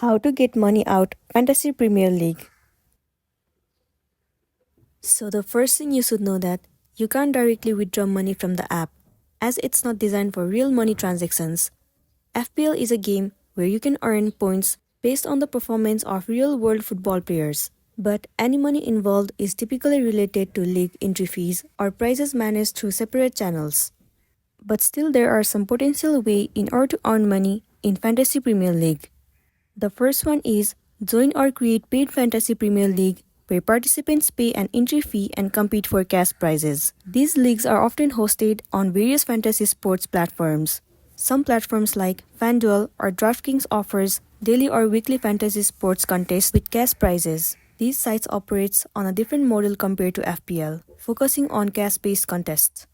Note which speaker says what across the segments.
Speaker 1: How to get money out Fantasy Premier League. So the first thing you should know that you can't directly withdraw money from the app as it's not designed for real money transactions. FPL is a game where you can earn points based on the performance of real-world football players. But any money involved is typically related to league entry fees or prizes managed through separate channels. But still there are some potential ways in order to earn money in Fantasy Premier League. The first one is join or create paid Fantasy Premier League where participants pay an entry fee and compete for cash prizes. These leagues are often hosted on various fantasy sports platforms. Some platforms like FanDuel or DraftKings offers daily or weekly fantasy sports contests with cash prizes. These sites operate on a different model compared to FPL, focusing on cash-based contests.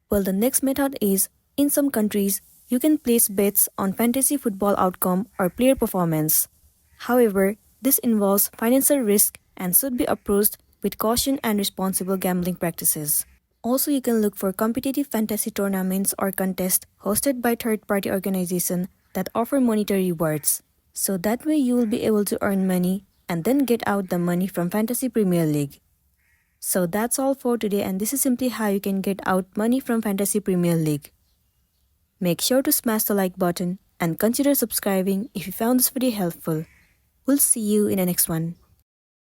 Speaker 1: Well, the next method is, in some countries, you can place bets on fantasy football outcome or player performance. However, this involves financial risk and should be approached with caution and responsible gambling practices. Also, you can look for competitive fantasy tournaments or contests hosted by third-party organizations that offer monetary rewards. So that way you will be able to earn money and then get out the money from Fantasy Premier League. So that's all for today, and this is simply how you can get out money from Fantasy Premier League. Make sure to smash the like button and consider subscribing if you found this video helpful. We'll see you in the next one.